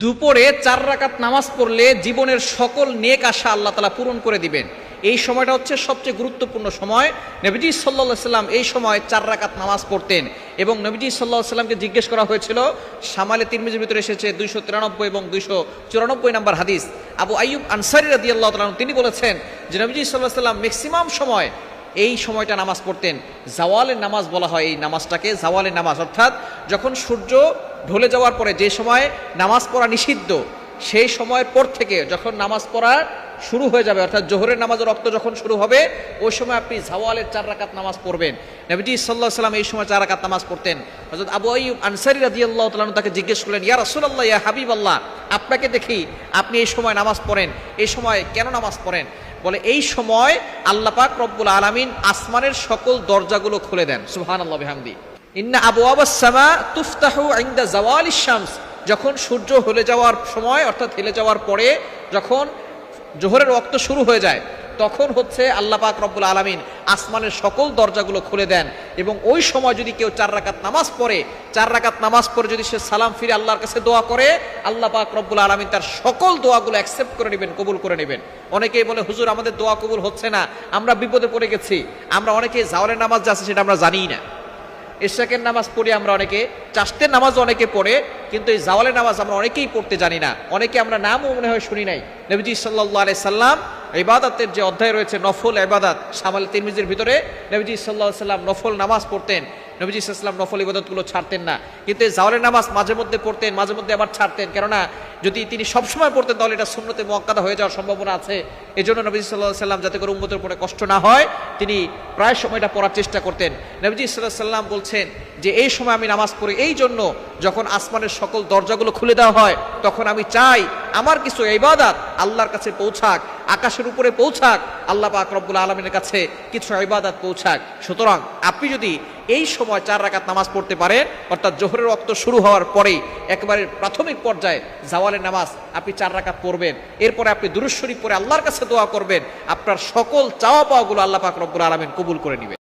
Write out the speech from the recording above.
দুপুরে 4 রাকাত নামাজ পড়লে জীবনের সকল নেক আশা আল্লাহ তাআলা পূরণ করে দিবেন। এই সময়টা হচ্ছে সবচেয়ে গুরুত্বপূর্ণ সময়। নবীজি সাল্লাল্লাহু আলাইহি সাল্লাম এই সময় 4 রাকাত নামাজ পড়তেন এবং নবীজি সাল্লাল্লাহু আলাইহি সাল্লামকে জিজ্ঞেস করা হয়েছিল, শামালে তিরমিজির ভিতরে এসেছে 293 এবং 294 নম্বর হাদিস। আবু আইয়ুব আনসারী রাদিয়াল্লাহু তাআলা তিনি বলেছেন যে নবীজি সাল্লাল্লাহু আলাইহি সাল্লাম ম্যাক্সিমাম সময় এই সময়টা নামাজ পড়তেন। জাওয়ালের নামাজ বলা হয় এই নামাজটাকে, জাওয়ালের নামাজ অর্থাৎ যখন সূর্য ঢলে যাওয়ার পরে যে সময় নামাজ পড়া নিষিদ্ধ, সেই সময়ের পর থেকে যখন নামাজ পড়া শুরু হয়ে যাবে অর্থাৎ জোহরের নামাজের রক্ত যখন শুরু হবে ওই সময় আপনি জাওয়ালের 4 রাকাত নামাজ পড়বেন। নবীজি সাল্লাল্লাহু আলাইহি সাল্লাম এই সময় 4 রাকাত নামাজ পড়তেন। হযরত আবু আইয়ুব আনসারী রাদিয়াল্লাহু তাআলা তাকে জিজ্ঞেস করলেন, ইয়া রাসূলুল্লাহ, ইয়া হাবিবাল্লাহ, আপনাকে দেখি আপনি এই সময় নামাজ পড়েন, এই সময় কেন নামাজ পড়েন? বলে এই সময় আল্লাহ পাক রব্বুল আলামিন আসমানের সকল দরজাগুলো খুলে দেন। সুবহানাল্লাহ বিহামদি। ইন্না আবওয়াবাস সামা তুফতাহু ইনদা জাওয়ালিশ শামস, যখন সূর্য হেলে যাওয়ার সময় অর্থাৎ হেলে যাওয়ার পরে যখন জোহরের ওয়াক্ত শুরু হয়ে যায় তখন হচ্ছে আল্লাহ পাক রব্বুল আলামিন আসমানের সকল দরজাগুলো খুলে দেন এবং ওই সময় যদি কেউ 4 রাকাত নামাজ পড়ে, 4 রাকাত নামাজ পড়ে যদি সে সালাম ফিরে আল্লাহর কাছে দোয়া করে, আল্লাহ পাক রব্বুল আলামিন তার সকল দোয়াগুলো অ্যাকসেপ্ট করে নেবেন, কবুল করে নেবেন। অনেকেই বলে, হুজুর আমাদের দোয়া কবুল হচ্ছে না, আমরা বিপদে পড়ে গেছি। আমরা অনেকে জাওয়ালের নামাজ যা আছে সেটা আমরা জানিই না। ইশরাকের নামাজ পড়ি আমরা অনেকে, চাশতের নামাজ অনেকে পড়ে, কিন্তু এই জাওয়ালের নামাজ আমরা অনেকেই পড়তে জানি না। অনেকে আমরা নামও মনে হয় শুনি নাই। নবীজি সাল্লাল্লাহু আলাইহি সাল্লাম ইবাদতের যে অধ্যায় রয়েছে নফল ইবাদত, শামাল তিরমিজির ভিতরে নবীজি সাল্লাল্লাহু আলাইহি সাল্লাম নফল নামাজ পড়তেন। নবীজি সাল্লাল্লাহু আলাইহি সাল্লাম নফল ইবাদতগুলো ছাড়তেন না, কিন্তু এই জাওয়ালের নামাজ মাঝে মধ্যে পড়তেন, মাঝে মধ্যে আবার ছাড়তেন। কেননা যদি তিনি সবসময় পড়তেন তাহলে এটা সুন্নতে মুআক্কাদা হয়ে যাওয়ার সম্ভাবনা আছে। এজন্য নবীজি সাল্লাল্লাহু আলাইহি সাল্লাম যাতে করে উম্মতের উপরে কষ্ট না হয় তিনি প্রায় সময়টা পড়ার চেষ্টা করতেন। নবীজি সাল্লাল্লাহু আলাইহি সাল্লাম বলছেন যে এই সময় আমি নামাজ পড়ি এই জন্য, যখন আসমানের সকল দরজাগুলো খুলে দেওয়া হয় তখন আমি চাই আমার কিছু ইবাদত আল্লাহর কাছে পৌঁছাক, আকাশের উপরে পৌঁছাক, আল্লাহ পাক রব্বুল আলামিনের কাছে কিছু ইবাদত পৌঁছাক। সুতরাং আপনি যদি এই সময় 4 রাকাত নামাজ পড়তে পারেন অর্থাৎ জোহরের ওয়াক্ত শুরু হওয়ার পরেই একেবারে প্রাথমিক পর্যায়ে জাওয়ালের নামাজ আপনি 4 রাকাত পড়বেন, এরপরে আপনি দুরূদ শরীফ পড়ে আল্লাহর কাছে দোয়া করবেন, আপনার সকল চাওয়া পাওয়াগুলো আল্লাহ পাক রব্বুল আলামিন কবুল করে নেবেন।